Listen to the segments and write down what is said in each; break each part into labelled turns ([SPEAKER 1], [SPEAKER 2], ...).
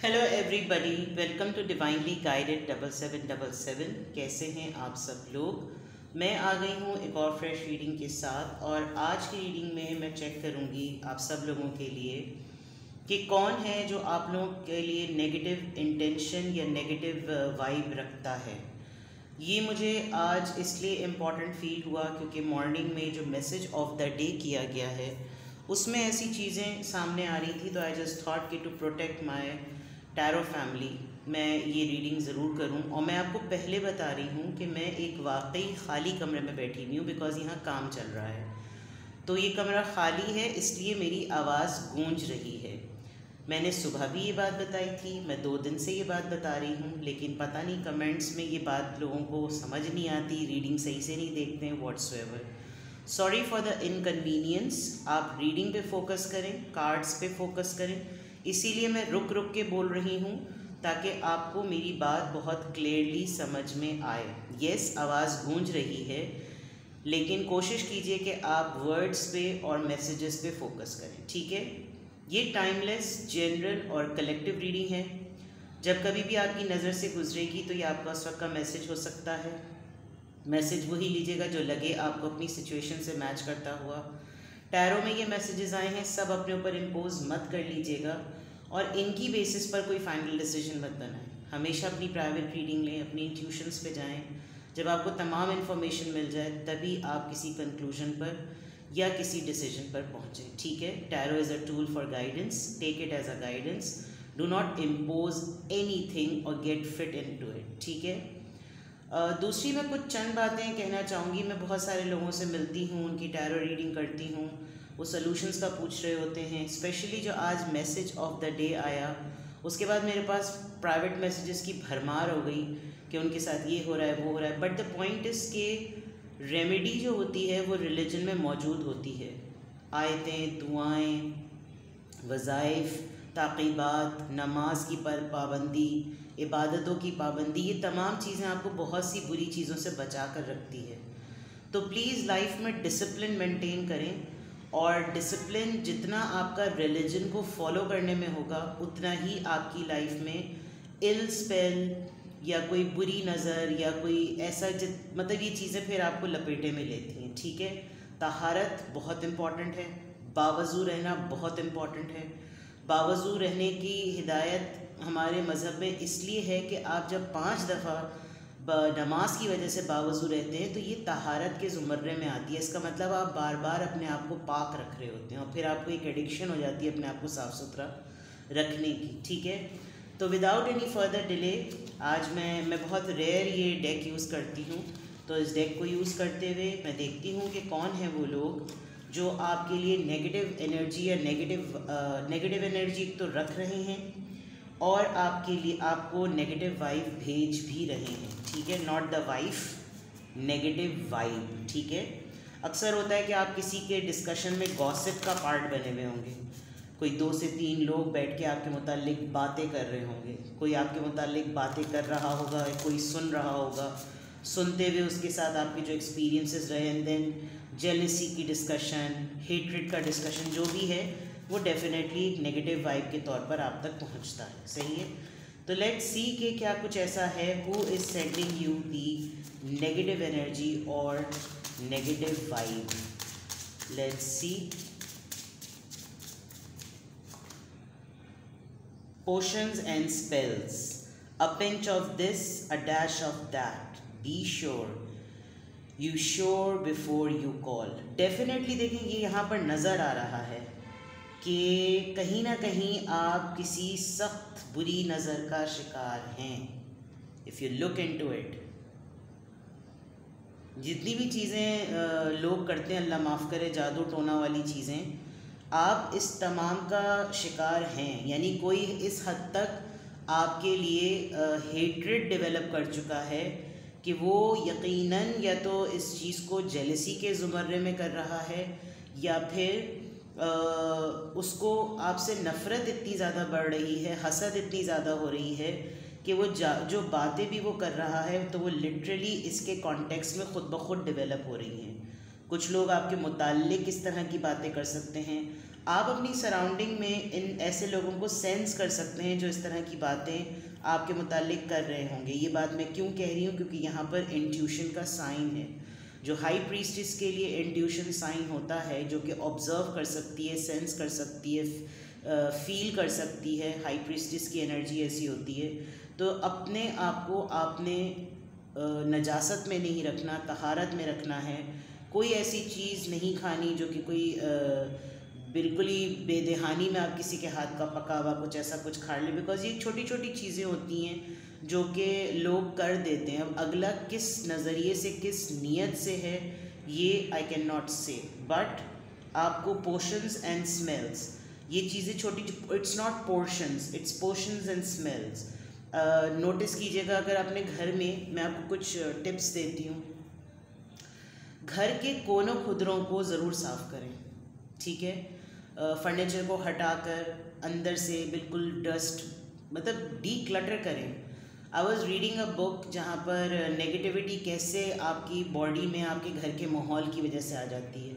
[SPEAKER 1] Hello everybody, welcome to divinely guided 7777। कैसे हैं आप सब लोग। मैं आ गई हूँ एक और फ्रेश रीडिंग के साथ, और आज की रीडिंग में मैं चेक करूँगी आप सब लोगों के लिए कि कौन है जो आप लोगों के लिए नेगेटिव इंटेंशन या नेगेटिव वाइब रखता है। ये मुझे आज इसलिए इम्पॉर्टेंट फील हुआ क्योंकि मॉर्निंग में जो मैसेज ऑफ द डे किया गया है उसमें ऐसी चीज़ें सामने आ रही थी, तो आई जस्ट थॉट कि to protect my tarot family मैं ये रीडिंग ज़रूर करूं। और मैं आपको पहले बता रही हूं कि मैं एक वाकई ख़ाली कमरे में बैठी हुई हूँ बिकॉज़ यहाँ काम चल रहा है, तो ये कमरा ख़ाली है इसलिए मेरी आवाज़ गूंज रही है। मैंने सुबह भी ये बात बताई थी, मैं 2 दिन से ये बात बता रही हूँ, लेकिन पता नहीं कमेंट्स में ये बात लोगों को समझ नहीं आती, रीडिंग सही से नहीं देखते हैं, whatsoever. Sorry for the inconvenience. आप रीडिंग पे फोकस करें, कार्ड्स पे फोकस करें, इसीलिए मैं रुक रुक के बोल रही हूँ ताकि आपको मेरी बात बहुत क्लियरली समझ में आए। यस, आवाज़ गूंज रही है, लेकिन कोशिश कीजिए कि आप वर्ड्स पे और मैसेजेस पे फोकस करें, ठीक है। ये टाइमलेस, जनरल और कलेक्टिव रीडिंग है। जब कभी भी आपकी नज़र से गुजरेगी तो ये आपका उस वक्त का मैसेज हो सकता है। मैसेज वही लीजिएगा जो लगे आपको अपनी सिचुएशन से मैच करता हुआ। टैरो में ये मैसेजेस आए हैं, सब अपने ऊपर इम्पोज मत कर लीजिएगा और इनकी बेसिस पर कोई फाइनल डिसीजन मत बनाएं। हमेशा अपनी प्राइवेट रीडिंग लें, अपनी इंट्यूशंस पे जाएं। जब आपको तमाम इन्फॉर्मेशन मिल जाए तभी आप किसी कंक्लूजन पर या किसी डिसीजन पर पहुँचें, ठीक है। Tarot is a tool for guidance, take it as a guidance, do not impose anything और गेट फिट इनटू इट, ठीक है। दूसरी मैं कुछ चंद बातें कहना चाहूँगी। मैं बहुत सारे लोगों से मिलती हूँ, उनकी टैरो रीडिंग करती हूँ, वो सॉल्यूशंस का पूछ रहे होते हैं। स्पेशली जो आज मैसेज ऑफ द डे आया उसके बाद मेरे पास प्राइवेट मैसेजेस की भरमार हो गई कि उनके साथ ये हो रहा है, वो हो रहा है। बट द पॉइंट इज़ कि रेमेडी जो होती है वो रिलीजन में मौजूद होती है। आयतें, दुआएँ, वज़ाइफ, ताक़ीबात, नमाज की पाबंदी, इबादतों की पाबंदी, ये तमाम चीज़ें आपको बहुत सी बुरी चीज़ों से बचा कर रखती है। तो प्लीज़ लाइफ में डिसिप्लिन मेंटेन करें, और डिसिप्लिन जितना आपका रिलीजन को फॉलो करने में होगा उतना ही आपकी लाइफ में इल स्पेल या कोई बुरी नज़र या कोई ऐसा मतलब ये चीज़ें फिर आपको लपेटे में लेती हैं, ठीक है। तहारत बहुत इम्पॉर्टेंट है, बावज़ू रहना बहुत इम्पॉर्टेंट है। बावज़ू रहने की हिदायत हमारे मज़हब में इसलिए है कि आप जब 5 दफ़ा नमाज की वजह से बावज़ू रहते हैं तो ये तहारत के ज़ुमरे में आती है। इसका मतलब आप बार बार अपने आप को पाक रख रहे होते हैं और फिर आपको एक एडिक्शन हो जाती है अपने आप को साफ़ सुथरा रखने की, ठीक है। तो विदाउट एनी फर्दर डिले आज मैं बहुत रेयर ये डेक यूज़ करती हूँ, तो इस डेक को यूज़ करते हुए मैं देखती हूँ कि कौन है वो लोग जो आपके लिए नेगेटिव एनर्जी या नेगेटिव एनर्जी तो रख रहे हैं और आपके लिए आपको नेगेटिव वाइब भेज भी रहे हैं, ठीक है। Not the wife, negative vibe, ठीक है। अक्सर होता है कि आप किसी के डिस्कशन में गॉसिप का पार्ट बने हुए होंगे। कोई 2 से 3 लोग बैठ के आपके मुतालिक बातें कर रहे होंगे, कोई आपके मुतालिक बातें कर रहा होगा, कोई सुन रहा होगा, सुनते हुए उसके साथ आपके जो एक्सपीरियंसेस रहे, एंड देन जेलसी की डिस्कशन, हेट्रेड का डिस्कशन, जो भी है वो डेफिनेटली एक नेगेटिव वाइब के तौर पर आप तक पहुंचता है, सही है। तो लेट्स सी कि क्या कुछ ऐसा है, who is sending you the negative energy और negative vibe. Let's see. Potions and spells, a pinch of this, a dash of that, be sure, you sure before you call। Definitely देखें ये यहाँ पर नज़र आ रहा है कि कहीं ना कहीं आप किसी सख्त बुरी नज़र का शिकार हैं। If you look into it, जितनी भी चीज़ें लोग करते हैं, अल्लाह माफ़ करे, जादू टोना वाली चीज़ें, आप इस तमाम का शिकार हैं। यानी कोई इस हद तक आपके लिए हेट्रेड डेवलप कर चुका है कि वो यकीनन या तो इस चीज़ को जेलसी के ज़ुमरे में कर रहा है या फिर उसको आपसे नफ़रत इतनी ज़्यादा बढ़ रही है, हसद इतनी ज़्यादा हो रही है कि वो जो बातें भी वो कर रहा है तो वो लिटरली इसके कॉन्टेक्स्ट में ख़ुद ब खुद डेवलप हो रही हैं। कुछ लोग आपके मुताल्लिक इस तरह की बातें कर सकते हैं, आप अपनी सराउंडिंग में इन ऐसे लोगों को सेंस कर सकते हैं जो इस तरह की बातें आपके मुतालिक कर रहे होंगे। ये बात मैं क्यों कह रही हूँ, क्योंकि यहाँ पर इंट्यूशन का साइन है। जो हाई प्रीस्टिस के लिए इंट्यूशन साइन होता है, जो कि ऑब्ज़र्व कर सकती है, सेंस कर सकती है, फील कर सकती है। हाई प्रीस्टिस की एनर्जी ऐसी होती है। तो अपने आप को आपने नजासत में नहीं रखना, तहारत में रखना है। कोई ऐसी चीज़ नहीं खानी जो कि कोई बिल्कुल ही बेदहानी में आप किसी के हाथ का पका हुआ कुछ ऐसा कुछ खा लें, बिकॉज़ ये छोटी छोटी चीज़ें होती हैं जो कि लोग कर देते हैं। अब अगला किस नज़रिए से, किस नीयत से है, ये आई कैन नॉट से, बट आपको पोर्शंस एंड स्मेल्स, ये चीज़ें छोटी, it's not portions, it's portions and smells. Notice कीजिएगा, अगर अपने घर में, मैं आपको कुछ टिप्स देती हूँ। घर के कोनों खुदरों को ज़रूर साफ़ करें, ठीक है। फर्नीचर को हटाकर अंदर से बिल्कुल डस्ट, मतलब डी क्लटर करें। I was reading a book जहाँ पर नेगेटिविटी कैसे आपकी बॉडी में, आपके घर के माहौल की वजह से आ जाती है।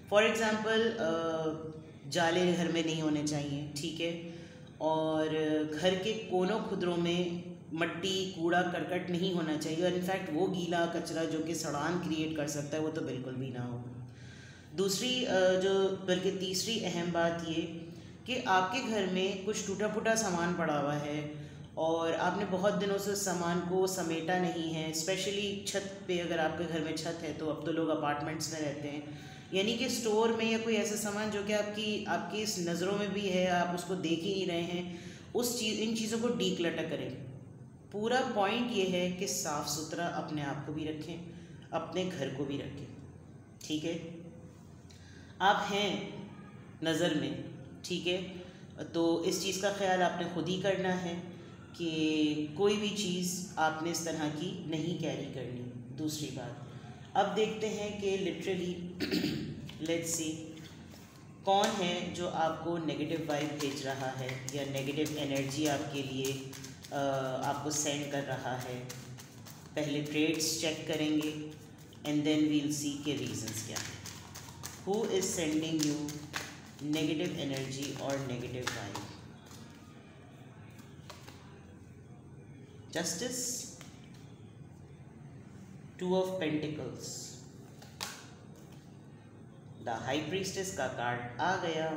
[SPEAKER 1] फॉर एग्ज़ाम्पल जाले घर में नहीं होने चाहिए, ठीक है। और घर के कोनों खुदरों में मट्टी, कूड़ा करकट नहीं होना चाहिए। और इनफैक्ट वो गीला कचरा जो कि सड़ान क्रिएट कर सकता है, वो तो बिल्कुल भी ना हो। दूसरी बल्कि तीसरी अहम बात ये कि आपके घर में कुछ टूटा फूटा सामान पड़ा हुआ है और आपने बहुत दिनों से उस सामान को समेटा नहीं है। स्पेशली छत पे, अगर आपके घर में छत है, तो अब तो लोग अपार्टमेंट्स में रहते हैं, यानी कि स्टोर में या कोई ऐसा सामान जो कि आपकी इस नज़रों में भी है, आप उसको देख ही नहीं रहे हैं, इन चीज़ों को डीक्लटर करें। पूरा पॉइंट ये है कि साफ़ सुथरा अपने आप को भी रखें, अपने घर को भी रखें, ठीक है। आप हैं नज़र में, ठीक है, तो इस चीज़ का ख्याल आपने खुद ही करना है कि कोई भी चीज़ आपने इस तरह की नहीं कैरी करनी। दूसरी बात, अब देखते हैं कि लिटरली लेट्स सी कौन है जो आपको नेगेटिव वाइब भेज रहा है या नेगेटिव एनर्जी आपके लिए आपको सेंड कर रहा है। पहले ट्रेड्स चेक करेंगे एंड देन वील सी के रीजंस क्या हैं। Who is sending you negative energy और negative vibe? Justice, two of pentacles, the high priestess का कार्ड आ गया।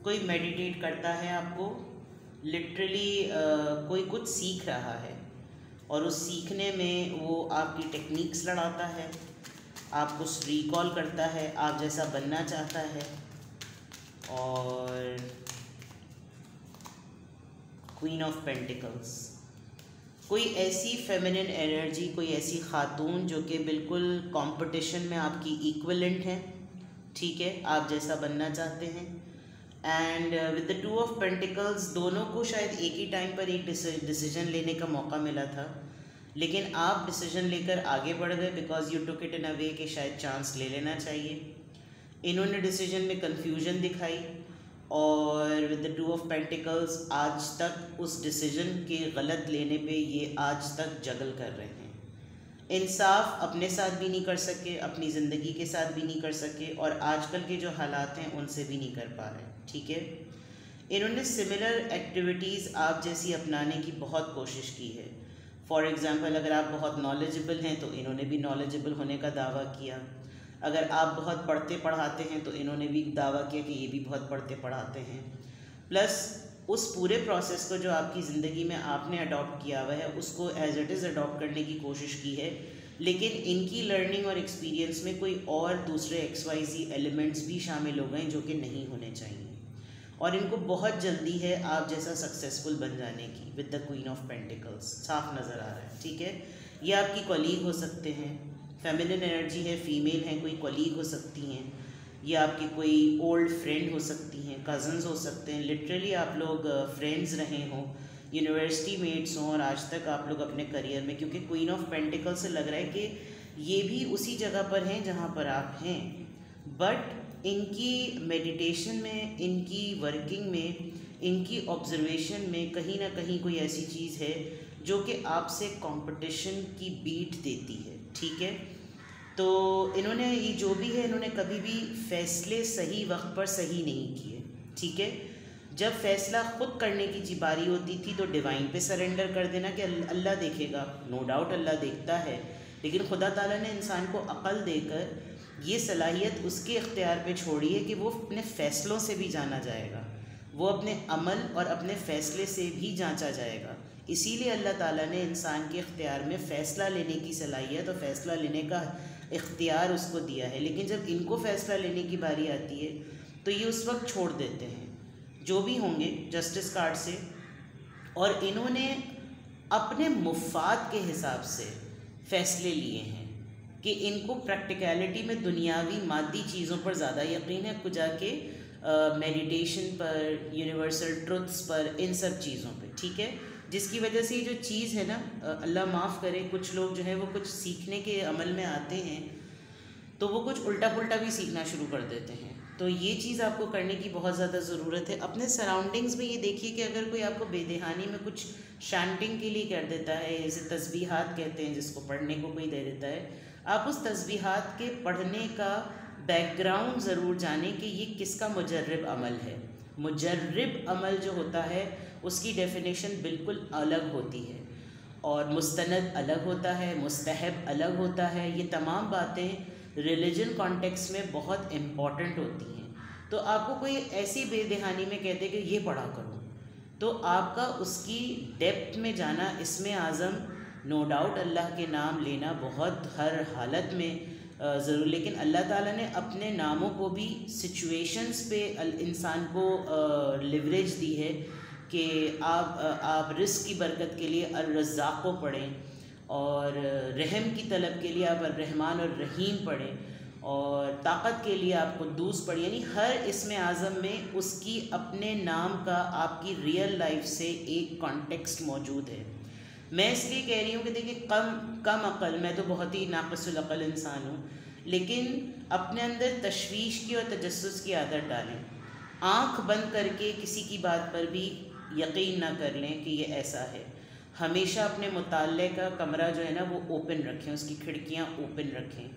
[SPEAKER 1] कोई मेडिटेट करता है, आपको लिटरली कोई कुछ सीख रहा है और उस सीखने में वो आपकी टेक्निक्स लड़ाता है, आपको रिकॉल करता है, आप जैसा बनना चाहता है। और क्वीन ऑफ पेंटिकल्स, कोई ऐसी फेमिनिन एनर्जी, कोई ऐसी खातून जो कि बिल्कुल कंपटीशन में आपकी इक्विवेलेंट है, ठीक है, आप जैसा बनना चाहते हैं। And with the two of pentacles, दोनों को शायद एक ही टाइम पर एक डिसीजन लेने का मौका मिला था, लेकिन आप डिसीजन लेकर आगे बढ़ गए because you took it in a way कि शायद चांस ले लेना चाहिए। इन्होंने डिसीजन में कन्फ्यूजन दिखाई और with the two of pentacles आज तक उस डिसीजन के गलत लेने पे ये आज तक जगल कर रहे हैं। इंसाफ अपने साथ भी नहीं कर सके, अपनी ज़िंदगी के साथ भी नहीं कर सके, और आजकल के जो हालात हैं उनसे भी नहीं कर पा रहे, ठीक है। इन्होंने सिमिलर एक्टिविटीज़ आप जैसी अपनाने की बहुत कोशिश की है। फॉर एग्ज़ाम्पल, अगर आप बहुत नॉलेजेबल हैं तो इन्होंने भी नॉलेजेबल होने का दावा किया। अगर आप बहुत पढ़ते पढ़ाते हैं तो इन्होंने भी दावा किया कि ये भी बहुत पढ़ते पढ़ाते हैं। प्लस उस पूरे प्रोसेस को जो आपकी ज़िंदगी में आपने अडॉप्ट किया हुआ है उसको एज इट इज़ अडॉप्ट करने की कोशिश की है, लेकिन इनकी लर्निंग और एक्सपीरियंस में कोई और दूसरे XYZ एलिमेंट्स भी शामिल हो गए जो कि नहीं होने चाहिए, और इनको बहुत जल्दी है आप जैसा सक्सेसफुल बन जाने की। With the queen of pentacles साफ नज़र आ रहा है, ठीक है। ये आपकी कॉलीग हो सकते हैं, फेमिनिन एनर्जी है, फीमेल हैं, कोई कॉलीग हो सकती हैं, ये आपकी कोई ओल्ड फ्रेंड हो सकती हैं, कज़न्स हो सकते हैं, लिटरली आप लोग फ्रेंड्स रहे हों, यूनिवर्सिटी मेट्स हों, और आज तक आप लोग अपने करियर में, क्योंकि क्वीन ऑफ पेंटिकल से लग रहा है कि ये भी उसी जगह पर हैं जहाँ पर आप हैं, बट इनकी मेडिटेशन में, इनकी वर्किंग में, इनकी ऑब्जर्वेशन में कहीं ना कहीं कोई ऐसी चीज़ है जो कि आपसे कंपटीशन की बीट देती है, ठीक है। तो इन्होंने ये जो भी है, इन्होंने कभी भी फ़ैसले सही वक्त पर सही नहीं किए, ठीक है। जब फ़ैसला ख़ुद करने की बारी होती थी तो डिवाइन पे सरेंडर कर देना कि अल्लाह देखेगा, नो डाउट अल्लाह देखता है, लेकिन खुदा ताला ने इंसान को अक़ल देकर ये सलाहियत उसके इख्तियार पे छोड़ी है कि वो अपने फ़ैसलों से भी जाना जाएगा, वो अपने अमल और अपने फ़ैसले से भी जांचा जाएगा। इसीलिए अल्लाह ताला ने इंसान के इख्तियार में फ़ैसला लेने की सलाहियत और फ़ैसला लेने का इख्तियार उसको दिया है। लेकिन जब इनको फ़ैसला लेने की बारी आती है तो ये उस वक्त छोड़ देते हैं जो भी होंगे जस्टिस कार्ड से, और इन्होंने अपने मुफाद के हिसाब से फ़ैसले लिए हैं कि इनको प्रैक्टिकलिटी में दुनियावी मादी चीज़ों पर ज़्यादा यकीन है, कुछ जाके मेडिटेशन पर, यूनिवर्सल ट्रुथ्स पर, इन सब चीज़ों पे, ठीक है। जिसकी वजह से ये जो चीज़ है ना, अल्लाह माफ़ करे, कुछ लोग जो है वो कुछ सीखने के अमल में आते हैं तो वो कुछ उल्टा पुल्टा भी सीखना शुरू कर देते हैं। तो ये चीज़ आपको करने की बहुत ज़्यादा ज़रूरत है। अपने सराउंडिंग्स में ये देखिए कि अगर कोई आपको बेदहानी में कुछ शांटिंग के लिए कर देता है, जैसे तस्बीहात कहते हैं जिसको पढ़ने को कोई दे देता है, आप उस तस्बीहात के पढ़ने का बैकग्राउंड ज़रूर जानें कि ये किसका मुजर्रिब अमल है। मुजर्रिब अमल जो होता है उसकी डेफिनेशन बिल्कुल अलग होती है और मुस्तनद अलग होता है, मुस्तहब अलग होता है। ये तमाम बातें रिलीजन कॉन्टेक्स्ट में बहुत इम्पॉर्टेंट होती हैं। तो आपको कोई ऐसी बेदहानी में कहते कि ये पढ़ा करो, तो आपका उसकी डेप्थ में जाना, इसमें आज़म नो डाउट अल्लाह के नाम लेना बहुत हर हालत में ज़रूर, लेकिन अल्लाह ताला ने अपने नामों को भी सिचुएशंस पे इंसान को लिवरेज दी है कि आप रिस्क की बरकत के लिए अर-रज़्ज़ाक़ को पढ़ें और रहम की तलब के लिए आप अर-रहमान और रहीम पढ़ें और ताकत के लिए आप कुद्दूस पढ़ें। यानी हर इसमें आज़म में उसकी अपने नाम का आपकी रियल लाइफ से एक कॉन्टेक्स्ट मौजूद है। मैं इसलिए कह रही हूँ कि देखिए कम अक़ल, मैं तो बहुत ही नाक़िसुल अक़ल इंसान हूँ, लेकिन अपने अंदर तशवीश की और तजस्सुस की आदत डालें। आँख बंद करके किसी की बात पर भी यकीन ना कर लें कि ये ऐसा है। हमेशा अपने मुताल्ले का कमरा जो है ना वो ओपन रखें, उसकी खिड़कियाँ ओपन रखें।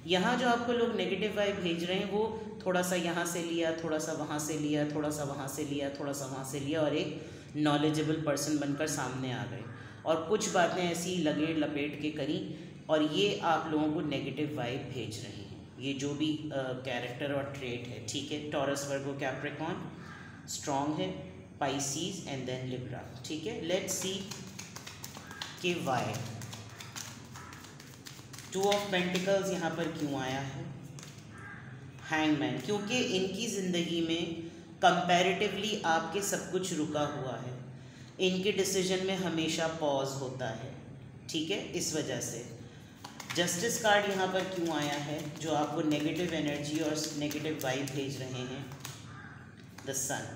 [SPEAKER 1] यहाँ जो आपको लोग नेगेटिव वाइब भेज रहे हैं वो थोड़ा सा यहाँ से लिया, थोड़ा सा वहाँ से लिया, थोड़ा सा वहाँ से लिया, थोड़ा सा वहाँ से लिया और एक नॉलेजेबल पर्सन बनकर सामने आ गए और कुछ बातें ऐसी लगे लपेट के करी और ये आप लोगों को नेगेटिव वाइब भेज रहे हैं। ये जो भी कैरेक्टर और ट्रेट है, ठीक है। टॉरस, वर्गो, कैप्रिकॉर्न स्ट्रॉन्ग है, पाइसीज एंड देन लिब्रा, ठीक है। लेट्स सी कि वाई टू ऑफ पेंटिकल्स यहाँ पर क्यों आया है। हैंगमैन, क्योंकि इनकी ज़िंदगी में कंपैरेटिवली आपके सब कुछ रुका हुआ है, इनके डिसीजन में हमेशा पॉज होता है, ठीक है। इस वजह से जस्टिस कार्ड यहाँ पर क्यों आया है, जो आपको नेगेटिव एनर्जी और नेगेटिव वाइब भेज रहे हैं। द सन,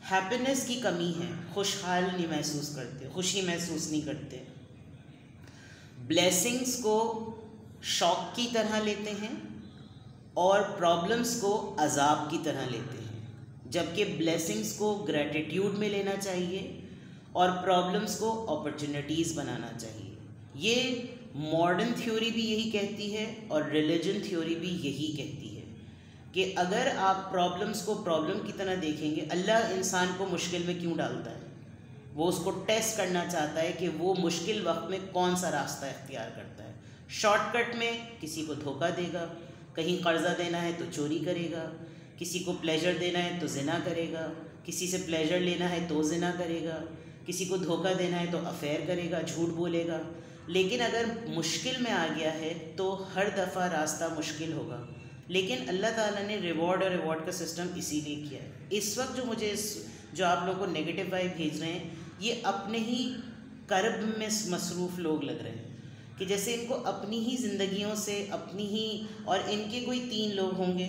[SPEAKER 1] हैप्पीनेस की कमी है, खुशहाल नहीं महसूस करते, खुशी महसूस नहीं करते, ब्लेसिंग्स को शौक की तरह लेते हैं और प्रॉब्लम्स को अजाब की तरह लेते हैं, जबकि ब्लेसिंग्स को ग्रैटिट्यूड में लेना चाहिए और प्रॉब्लम्स को अपॉर्चुनिटीज़ बनाना चाहिए। ये मॉडर्न थ्योरी भी यही कहती है और रिलीजन थ्योरी भी यही कहती है कि अगर आप प्रॉब्लम्स को प्रॉब्लम की तरह देखेंगे, अल्लाह इंसान को मुश्किल में क्यों डालता है, वो उसको टेस्ट करना चाहता है कि वो मुश्किल वक्त में कौन सा रास्ता इख्तियार करता है। शॉर्टकट में किसी को धोखा देगा, कहीं कर्जा देना है तो चोरी करेगा, किसी को प्लेजर देना है तो जिना करेगा, किसी से प्लेजर लेना है तो जिना करेगा, किसी को धोखा देना है तो अफेयर करेगा, झूठ बोलेगा। लेकिन अगर मुश्किल में आ गया है तो हर दफ़ा रास्ता मुश्किल होगा, लेकिन अल्लाह ताला ने रिवॉर्ड और रिवॉर्ड का सिस्टम इसीलिए किया है। इस वक्त जो मुझे जो आप लोगों को नेगेटिव वाइब भेज रहे हैं, ये अपने ही कर्ब में मसरूफ़ लोग लग रहे हैं कि जैसे इनको अपनी ही ज़िंदगियों से अपनी ही, और इनके कोई 3 लोग होंगे,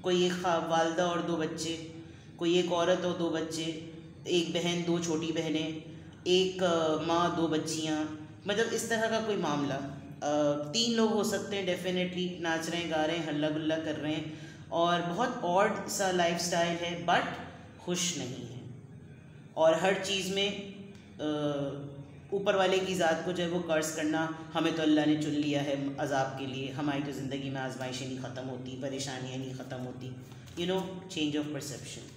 [SPEAKER 1] कोई एक वालदा और 2 बच्चे, कोई एक औरत और 2 बच्चे, एक बहन 2 छोटी बहनें, एक माँ 2 बच्चियाँ, मतलब इस तरह का कोई मामला। 3 लोग हो सकते हैं डेफिनेटली, नाच रहे हैं, गा रहे हैं, हल्ला गुल्ला कर रहे हैं और बहुत ऑड सा लाइफस्टाइल है, बट खुश नहीं है और हर चीज़ में ऊपर वाले की ज़ात को जो है वो कर्ज करना, हमें तो अल्लाह ने चुन लिया है अजाब के लिए, हमारी तो ज़िंदगी में आजमाइशें नहीं ख़त्म होती, परेशानियाँ नहीं ख़त्म होती, change of perception.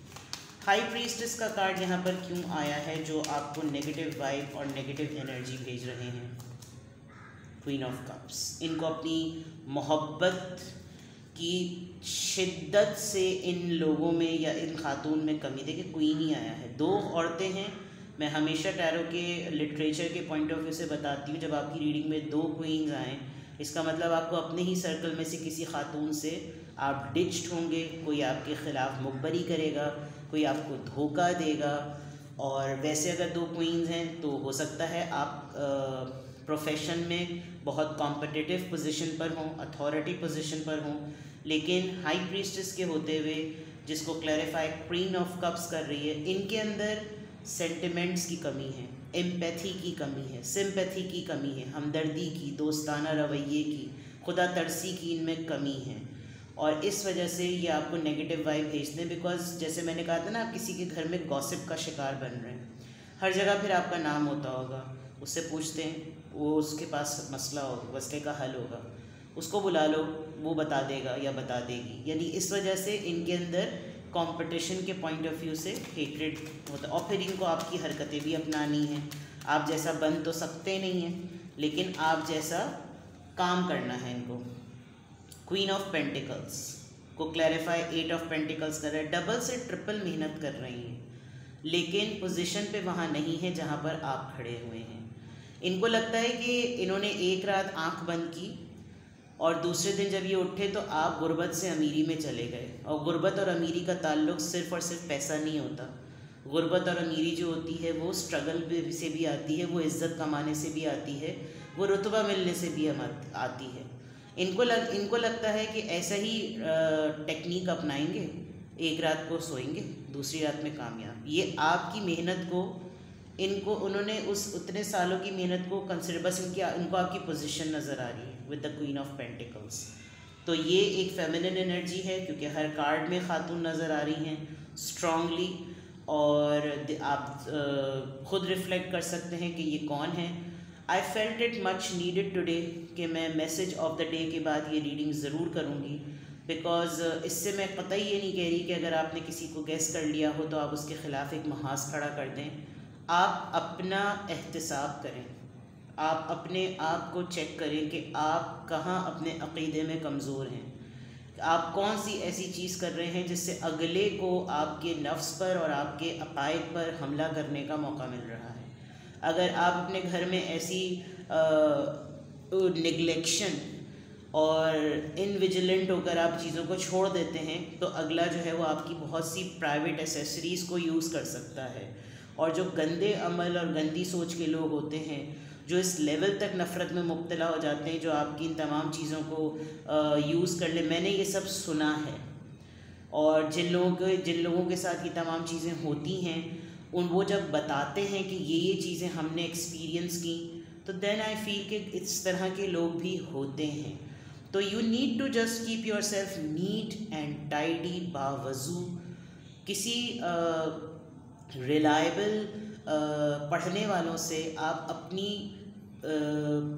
[SPEAKER 1] High priestess का कार्ड यहाँ पर क्यों आया है जो आपको नेगेटिव वाइब और नेगेटिव एनर्जी भेज रहे हैं? क्वीन ऑफ कप्स, इनको अपनी मोहब्बत की शिद्दत से इन लोगों में या इन खातून में कमी, देखिए क्वीन ही आया है, 2 औरतें हैं। मैं हमेशा टैरो के लिटरेचर के पॉइंट ऑफ व्यू से बताती हूँ, जब आपकी रीडिंग में 2 क्वीन्स आएँ, इसका मतलब आपको अपने ही सर्कल में से किसी खातून से आप डिच्ड होंगे, कोई आपके ख़िलाफ़ मुखबरी करेगा, कोई आपको धोखा देगा। और वैसे अगर 2 क्वीन्स हैं तो हो सकता है आप प्रोफेशन में बहुत कॉम्पिटिटिव पोजीशन पर हों, अथॉरिटी पोजीशन पर हों, लेकिन हाई प्रीस्टेस के होते हुए जिसको क्लैरिफाई क्वीन ऑफ कप्स कर रही है, इनके अंदर सेंटिमेंट्स की कमी है, एम्पैथी की कमी है, सिंपैथी की कमी है, हमदर्दी की, दोस्ताना रवैये की, खुदा तरसी की इनमें कमी है। और इस वजह से ये आपको नेगेटिव वाइब भेजते हैं, बिकॉज जैसे मैंने कहा था ना, आप किसी के घर में गॉसिप का शिकार बन रहे हैं, हर जगह फिर आपका नाम होता होगा, उससे पूछते हैं, वो उसके पास मसले का हल होगा, उसको बुला लो, वो बता देगा या बता देगी। यानी इस वजह से इनके अंदर कंपटीशन के पॉइंट ऑफ व्यू से हेट्रेड होता है, और फिर इनको आपकी हरकतें भी अपनानी हैं। आप जैसा बन तो सकते नहीं हैं, लेकिन आप जैसा काम करना है इनको। क्वीन ऑफ पेंटिकल्स को क्लैरिफाई 8 ऑफ पेंटिकल्स कर रहा है, डबल से ट्रिपल मेहनत कर रही हैं, लेकिन पोजीशन पे वहाँ नहीं है जहाँ पर आप खड़े हुए हैं। इनको लगता है कि इन्होंने एक रात आंख बंद की और दूसरे दिन जब ये उठे तो आप गुर्बत से अमीरी में चले गए। और गुर्बत और अमीरी का ताल्लुक़ सिर्फ़ और सिर्फ पैसा नहीं होता। गुर्बत और अमीरी जो होती है वो स्ट्रगल से भी आती है, वो इज़्ज़त कमाने से भी आती है, वो रुतबा मिलने से भी आती है। इनको लगता है कि ऐसा ही टेक्निक अपनाएंगे, एक रात को सोएंगे, दूसरी रात में कामयाब। ये आपकी मेहनत को उन्होंने उतने सालों की मेहनत को कंसिडर, बस इनको आपकी पोजीशन नज़र आ रही है with the queen of pentacles. तो ये एक फेमिनिन एनर्जी है, क्योंकि हर कार्ड में खातून नज़र आ रही हैं स्ट्रांगली, और आप खुद रिफ्लेक्ट कर सकते हैं कि ये कौन है। I felt it much needed today कि मैं मैसेज ऑफ द डे के बाद ये रीडिंग ज़रूर करूँगी, बिकॉज़ इससे मैं कतई ये नहीं कह रही कि अगर आपने किसी को गेस कर लिया हो तो आप उसके ख़िलाफ़ एक महाज खड़ा कर दें। आप अपना एहतिसाब करें, आप अपने आप को चेक करें कि आप कहाँ अपने अक़ीदे में कमज़ोर हैं, आप कौन सी ऐसी चीज़ कर रहे हैं जिससे अगले को आपके नफ्स पर और आपके अक़ाइद पर हमला करने का मौका मिल रहा है। अगर आप अपने घर में ऐसी निगलेक्शन और इनविजिलेंट होकर आप चीज़ों को छोड़ देते हैं तो अगला जो है वो आपकी बहुत सी प्राइवेट एसेसरीज़ को यूज़ कर सकता है। और जो गंदे अमल और गंदी सोच के लोग होते हैं, जो इस लेवल तक नफ़रत में मुब्तला हो जाते हैं, जो आपकी इन तमाम चीज़ों को यूज़ कर ले, मैंने ये सब सुना है। और जिन लोगों के साथ ये तमाम चीज़ें होती हैं, वो जब बताते हैं कि ये चीज़ें हमने एक्सपीरियंस की, तो देन आई फील कि इस तरह के लोग भी होते हैं। तो you need to just keep yourself neat and tidy, बावजू किसी रिलायबल पढ़ने वालों से आप अपनी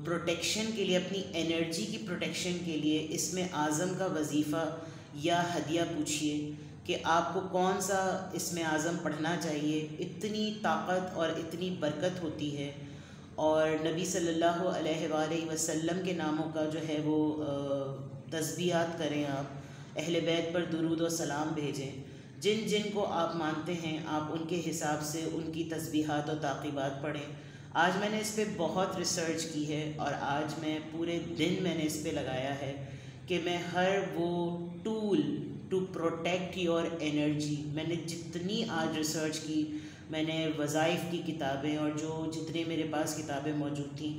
[SPEAKER 1] प्रोटेक्शन के लिए, अपनी एनर्जी की प्रोटेक्शन के लिए इसमें आज़म का वजीफ़ा या हदिया पूछिए कि आपको कौन सा इसमें आज़म पढ़ना चाहिए। इतनी ताकत और इतनी बरकत होती है, और नबी सल्लल्लाहु अलैहि वसल्लम के नामों का जो है वो तस्बीहात करें, आप अहले बैत पर दुरूद और सलाम भेजें, जिन को आप मानते हैं आप उनके हिसाब से उनकी तस्बीहात और ताक़ीबात पढ़ें। आज मैंने इस पर बहुत रिसर्च की है और आज मैं पूरे दिन मैंने इस पर लगाया है कि मैं हर वो tool to protect your energy, मैंने जितनी आज रिसर्च की, मैंने वज़ाइफ़ की किताबें और जितने मेरे पास किताबें मौजूद थी,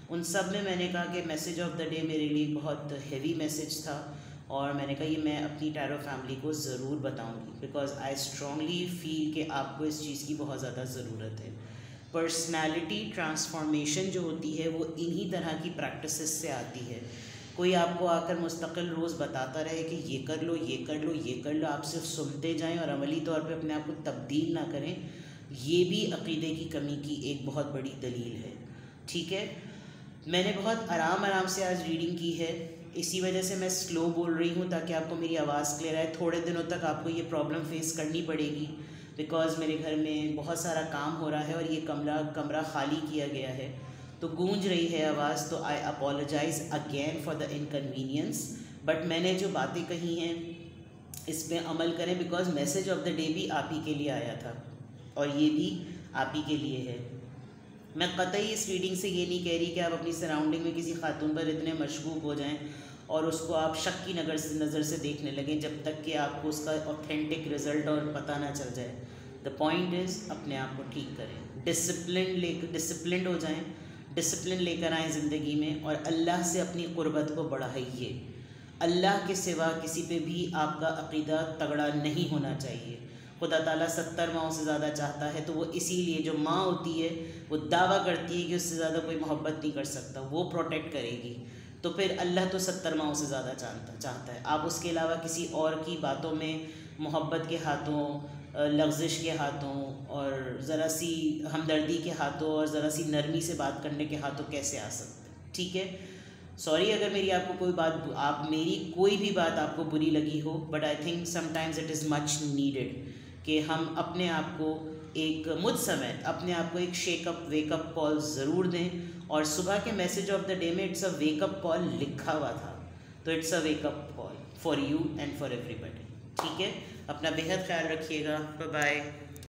[SPEAKER 1] उन सब में मैंने कहा कि मैसेज ऑफ द डे मेरे लिए बहुत हेवी मैसेज था, और मैंने कहा ये मैं अपनी टैरो फैमिली को ज़रूर बताऊंगी, बिकॉज़ आई स्ट्रांगली फील कि आपको इस चीज़ की बहुत ज़्यादा ज़रूरत है। पर्सनैलिटी ट्रांसफॉर्मेशन जो होती है वो इन्हीं तरह की प्रैक्टिसेस से आती है। कोई आपको आकर मुस्तकिल रोज़ बताता रहे कि ये कर लो, ये कर लो, ये कर लो, आप सिर्फ सुनते जाएं और अमली तौर पे अपने आप को तब्दील ना करें, ये भी अक़ीदे की कमी की एक बहुत बड़ी दलील है। ठीक है, मैंने बहुत आराम से आज रीडिंग की है, इसी वजह से मैं स्लो बोल रही हूँ ताकि आपको मेरी आवाज़ क्लियर आए। थोड़े दिनों तक आपको ये प्रॉब्लम फेस करनी पड़ेगी बिकॉज़ मेरे घर में बहुत सारा काम हो रहा है और ये कमरा खाली किया गया है, तो गूंज रही है आवाज़। तो I apologize again for the inconvenience, but मैंने जो बातें कही हैं इस पर अमल करें because message of the day भी आप ही के लिए आया था और ये भी आप ही के लिए है। मैं कतई इस रीडिंग से ये नहीं कह रही कि आप अपनी सराउंडिंग में किसी खातून पर इतने मशगूक हो जाएं और उसको आप शक की नज़र से देखने लगें जब तक कि आपको उसका ऑथेंटिक रिज़ल्ट और पता ना चल जाए। द पॉइंट इज़ अपने आप को ठीक करें, डिसिप्लिन हो जाएं, डिसिप्लिन लेकर आएँ ज़िंदगी में और अल्लाह से अपनी क़ुर्बत को बढ़ाइए। अल्लाह के सिवा किसी पे भी आपका अक़ीदा तगड़ा नहीं होना चाहिए। खुदा ताला 70 माओं से ज़्यादा चाहता है, तो वो इसीलिए जो माँ होती है वो दावा करती है कि उससे ज़्यादा कोई मोहब्बत नहीं कर सकता, वो प्रोटेक्ट करेगी। तो फिर अल्लाह तो 70 माओं से ज़्यादा चाहता है। आप उसके अलावा किसी और की बातों में मोहब्बत के हाथों, लफ्ज़िश के हाथों और ज़रा सी हमदर्दी के हाथों और ज़रा सी नरमी से बात करने के हाथों कैसे आ सकते? ठीक है, सॉरी अगर मेरी कोई भी बात आपको बुरी लगी हो, but I think sometimes it is much needed कि हम अपने आप को मुझ समय अपने आप को एक शेकअप वेकअप कॉल ज़रूर दें। और सुबह के मैसेज ऑफ द डे में इट्स अ वेकअप कॉल लिखा हुआ था, तो it's a wake up call for you and for everybody. ठीक है, अपना बेहद ख्याल रखिएगा। Bye bye.